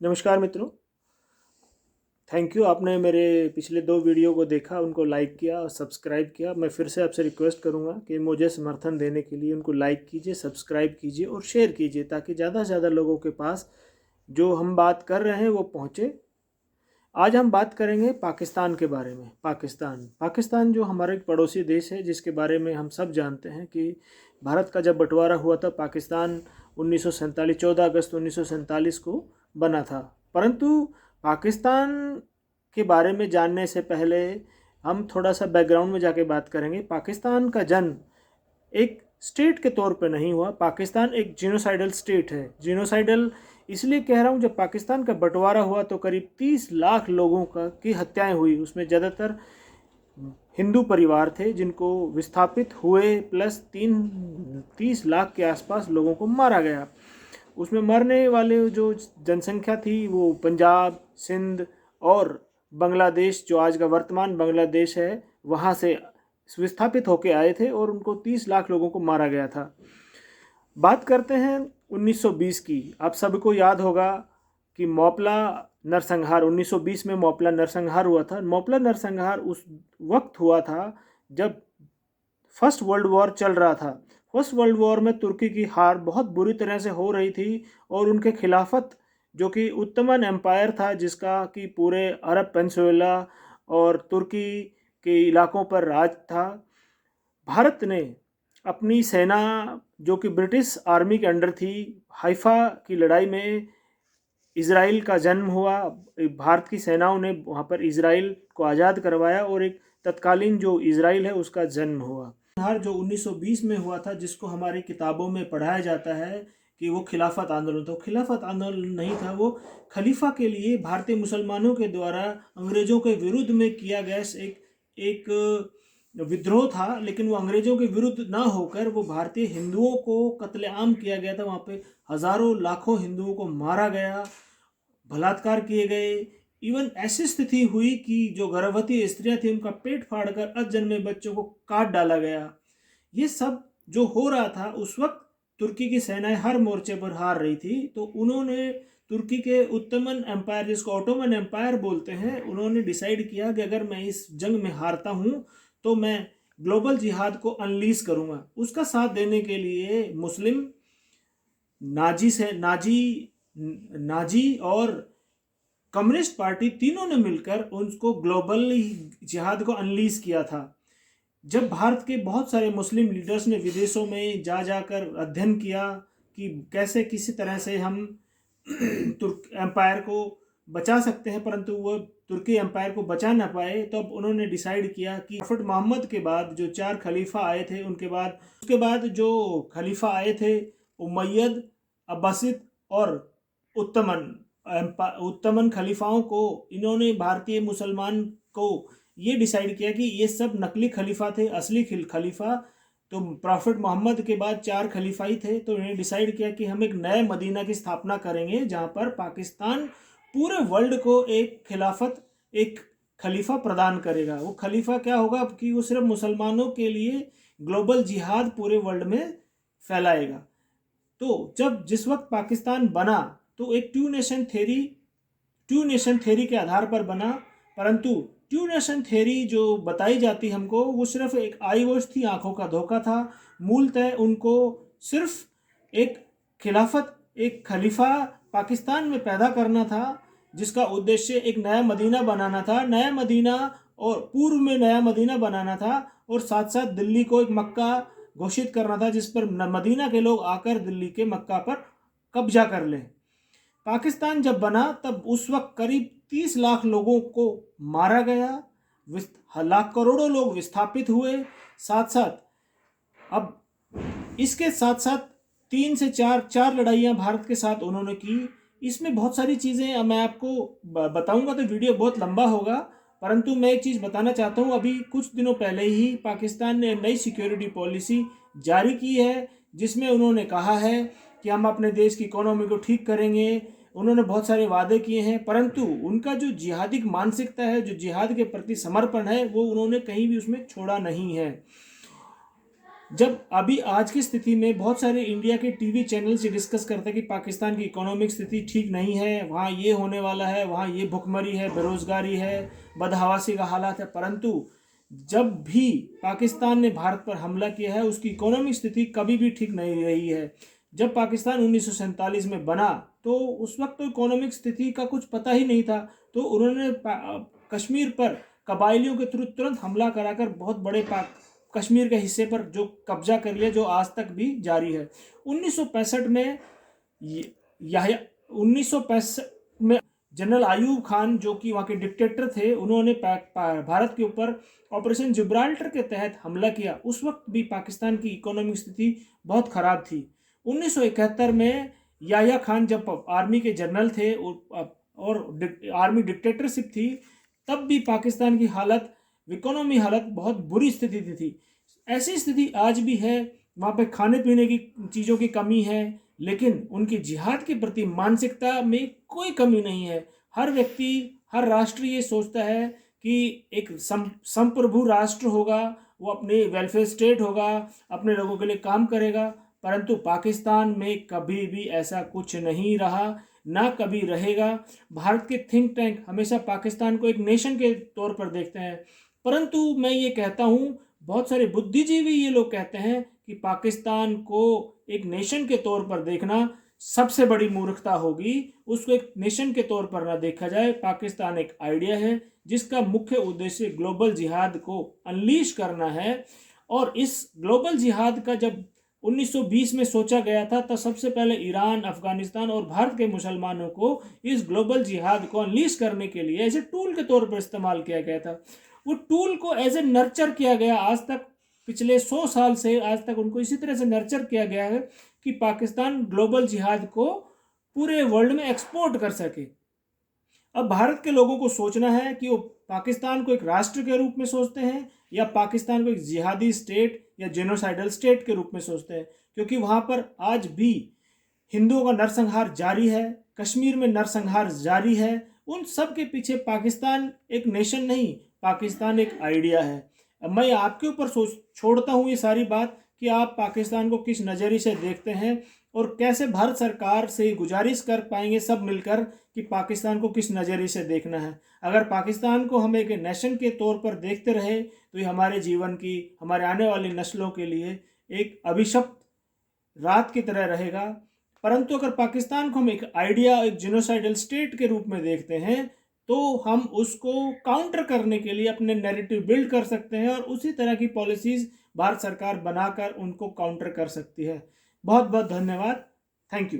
नमस्कार मित्रों। Thank you, आपने मेरे पिछले 2 वीडियो को देखा, उनको लाइक किया और सब्सक्राइब किया। मैं फिर से आपसे रिक्वेस्ट करूंगा कि मुझे समर्थन देने के लिए उनको लाइक कीजिए, सब्सक्राइब कीजिए और शेयर कीजिए, ताकि ज़्यादा से ज़्यादा लोगों के पास जो हम बात कर रहे हैं वो पहुँचे। आज हम बात करेंगे पाकिस्तान के बारे में। पाकिस्तान जो हमारा एक पड़ोसी देश है, जिसके बारे में हम सब जानते हैं कि भारत का जब बंटवारा हुआ था, पाकिस्तान 1947 14 अगस्त 1947 को बना था। परंतु पाकिस्तान के बारे में जानने से पहले हम थोड़ा सा बैकग्राउंड में जाके बात करेंगे। पाकिस्तान का जन्म एक स्टेट के तौर पे नहीं हुआ। पाकिस्तान एक जीनोसाइडल स्टेट है। जीनोसाइडल इसलिए कह रहा हूँ, जब पाकिस्तान का बंटवारा हुआ तो करीब 30 लाख लोगों की हत्याएं हुई। उसमें ज़्यादातर हिंदू परिवार थे जिनको विस्थापित हुए, प्लस 30 लाख के आसपास लोगों को मारा गया। उसमें मरने वाले जो जनसंख्या थी वो पंजाब, सिंध और बांग्लादेश, जो आज का वर्तमान बांग्लादेश है, वहाँ से विस्थापित होके आए थे और उनको 30 लाख लोगों को मारा गया था। बात करते हैं 1920 की। आप सबको याद होगा कि मोपला नरसंहार 1920 में मोपला नरसंहार हुआ था। मोपला नरसंहार उस वक्त हुआ था जब फर्स्ट वर्ल्ड वॉर चल रहा था। फर्स्ट वर्ल्ड वॉर में तुर्की की हार बहुत बुरी तरह से हो रही थी और उनके खिलाफत, जो कि उत्तमन एम्पायर था, जिसका कि पूरे अरब पेनिनसुला और तुर्की के इलाकों पर राज था, भारत ने अपनी सेना, जो कि ब्रिटिश आर्मी के अंडर थी, हाइफा की लड़ाई में इज़राइल का जन्म हुआ। भारत की सेनाओं ने वहाँ पर इज़राइल को आज़ाद करवाया और एक तत्कालीन जो इज़राइल है उसका जन्म हुआ। हार जो 1920 में हुआ था, जिसको हमारी किताबों में पढ़ाया जाता है कि वो खिलाफत आंदोलन था, खिलाफत आंदोलन नहीं था। वो खलीफा के लिए भारतीय मुसलमानों के द्वारा अंग्रेज़ों के विरुद्ध में किया गया एक विद्रोह था। लेकिन वो अंग्रेज़ों के विरुद्ध ना होकर वो भारतीय हिंदुओं को कत्लेआम किया गया था। वहाँ पे हज़ारों लाखों हिंदुओं को मारा गया, बलात्कार किए गए। इवन ऐसी स्थिति हुई कि जो गर्भवती स्त्रियां थी उनका पेट फाड़कर अजन्मे बच्चों को काट डाला गया। ये सब जो हो रहा था, उस वक्त तुर्की की सेनाएं हर मोर्चे पर हार रही थी। तो उन्होंने तुर्की के उत्तमन एम्पायर, जिसको ऑटोमन एम्पायर बोलते हैं, उन्होंने डिसाइड किया कि अगर मैं इस जंग में हारता हूँ तो मैं ग्लोबल जिहाद को अनलीज करूँगा। उसका साथ देने के लिए मुस्लिम, नाजी और कम्युनिस्ट पार्टी, तीनों ने मिलकर उसको ग्लोबल जिहाद को अनलीज किया था। जब भारत के बहुत सारे मुस्लिम लीडर्स ने विदेशों में जाकर अध्ययन किया कि कैसे किसी तरह से हम तुर्क एम्पायर को बचा सकते हैं, परंतु वो तुर्की एम्पायर को बचा ना पाए, तो अब उन्होंने डिसाइड किया कि प्रॉफिट मोहम्मद के बाद जो 4 खलीफा आए थे, उसके बाद जो खलीफा आए थे, उमैयद, अब्बासिद और उत्तमन खलीफाओं को, इन्होंने भारतीय मुसलमान को ये डिसाइड किया कि ये सब नकली खलीफा थे। असली खलीफा तो प्रॉफिट मोहम्मद के बाद 4 खलीफा ही थे। तो इन्होंने डिसाइड किया कि हम एक नए मदीना की स्थापना करेंगे, जहाँ पर पाकिस्तान पूरे वर्ल्ड को एक खलीफा प्रदान करेगा। वो खलीफा क्या होगा कि वो सिर्फ मुसलमानों के लिए ग्लोबल जिहाद पूरे वर्ल्ड में फैलाएगा। तो जिस वक्त पाकिस्तान बना तो एक टू नेशन थ्योरी के आधार पर बना, परंतु टू नेशन थ्योरी जो बताई जाती हमको, वो सिर्फ एक आई वॉश थी, आंखों का धोखा था। मूलतः उनको सिर्फ एक खलीफा पाकिस्तान में पैदा करना था, जिसका उद्देश्य एक नया मदीना बनाना था। नया मदीना और पूर्व में नया मदीना बनाना था, और साथ साथ दिल्ली को एक मक्का घोषित करना था, जिस पर मदीना के लोग आकर दिल्ली के मक्का पर कब्जा कर लें। पाकिस्तान जब बना तब उस वक्त करीब 30 लाख लोगों को मारा गया, लाख करोड़ों लोग विस्थापित हुए। साथ साथ अब इसके साथ साथ 3 से 4 लड़ाइयाँ भारत के साथ उन्होंने की। इसमें बहुत सारी चीज़ें मैं आपको बताऊंगा तो वीडियो बहुत लंबा होगा, परंतु मैं एक चीज़ बताना चाहता हूँ। अभी कुछ दिनों पहले ही पाकिस्तान ने नई सिक्योरिटी पॉलिसी जारी की है, जिसमें उन्होंने कहा है कि हम अपने देश की इकोनॉमी को ठीक करेंगे। उन्होंने बहुत सारे वादे किए हैं, परंतु उनका जो जिहादी मानसिकता है, जो जिहाद के प्रति समर्पण है, वो उन्होंने कहीं भी उसमें छोड़ा नहीं है। जब अभी आज की स्थिति में बहुत सारे इंडिया के टीवी चैनल्स ये डिस्कस करते हैं कि पाकिस्तान की इकोनॉमिक स्थिति ठीक नहीं है, वहाँ ये होने वाला है, वहाँ ये भुखमरी है, बेरोजगारी है, बदहवासी का हालात है, परंतु जब भी पाकिस्तान ने भारत पर हमला किया है उसकी इकोनॉमिक स्थिति कभी भी ठीक नहीं रही है। जब पाकिस्तान 1947 में बना तो उस वक्त तो इकोनॉमिक स्थिति का कुछ पता ही नहीं था, तो उन्होंने कश्मीर पर कबायलियों के थ्रू तुरंत हमला कराकर बहुत बड़े कश्मीर के हिस्से पर जो कब्जा कर लिया, जो आज तक भी जारी है। 1965 में याह्या 1965 में जनरल आयूब खान जो कि वहाँ के डिक्टेटर थे, उन्होंने भारत के ऊपर ऑपरेशन जिब्राल्टर के तहत हमला किया। उस वक्त भी पाकिस्तान की इकोनॉमिक स्थिति बहुत ख़राब थी। 1971 में याह्या खान जब आर्मी के जनरल थे और आर्मी डिक्टेटरशिप थी, तब भी पाकिस्तान की हालत, इकोनॉमी हालत बहुत बुरी स्थिति थी। ऐसी स्थिति आज भी है। वहाँ पे खाने पीने की चीज़ों की कमी है, लेकिन उनकी जिहाद के प्रति मानसिकता में कोई कमी नहीं है। हर व्यक्ति, हर राष्ट्र ये सोचता है कि एक संप्रभु राष्ट्र होगा, वो अपने वेलफेयर स्टेट होगा, अपने लोगों के लिए काम करेगा, परंतु पाकिस्तान में कभी भी ऐसा कुछ नहीं रहा, ना कभी रहेगा। भारत के थिंक टैंक हमेशा पाकिस्तान को एक नेशन के तौर पर देखते हैं, परंतु मैं ये कहता हूँ, बहुत सारे बुद्धिजीवी ये लोग कहते हैं कि पाकिस्तान को एक नेशन के तौर पर देखना सबसे बड़ी मूर्खता होगी। उसको एक नेशन के तौर पर ना देखा जाए। पाकिस्तान एक आइडिया है जिसका मुख्य उद्देश्य ग्लोबल जिहाद को अनलीश करना है, और इस ग्लोबल जिहाद का जब 1920 में सोचा गया था, तब सबसे पहले ईरान, अफगानिस्तान और भारत के मुसलमानों को इस ग्लोबल जिहाद को अनलीश करने के लिए एज ए टूल के तौर पर इस्तेमाल किया गया था। वो टूल को एज ए नर्चर किया गया। आज तक पिछले 100 साल से आज तक उनको इसी तरह से नर्चर किया गया है कि पाकिस्तान ग्लोबल जिहाद को पूरे वर्ल्ड में एक्सपोर्ट कर सके। अब भारत के लोगों को सोचना है कि वो पाकिस्तान को एक राष्ट्र के रूप में सोचते हैं या पाकिस्तान को एक जिहादी स्टेट या जेनोसाइडल स्टेट के रूप में सोचते हैं, क्योंकि वहाँ पर आज भी हिंदुओं का नरसंहार जारी है, कश्मीर में नरसंहार जारी है। उन सब के पीछे पाकिस्तान एक नेशन नहीं, पाकिस्तान एक आइडिया है। अब मैं आपके ऊपर छोड़ता हूँ ये सारी बात कि आप पाकिस्तान को किस नज़रिए से देखते हैं और कैसे भारत सरकार से गुजारिश कर पाएंगे सब मिलकर कि पाकिस्तान को किस नज़रिए से देखना है। अगर पाकिस्तान को हम एक नेशन के तौर पर देखते रहे तो ये हमारे जीवन की, हमारे आने वाली नस्लों के लिए एक अभिशप्त रात की तरह रहेगा। परंतु अगर पाकिस्तान को हम एक आइडिया, एक जेनोसाइडल स्टेट के रूप में देखते हैं तो हम उसको काउंटर करने के लिए अपने नैरेटिव बिल्ड कर सकते हैं और उसी तरह की पॉलिसीज़ भारत सरकार बनाकर उनको काउंटर कर सकती है। बहुत बहुत धन्यवाद। Thank you.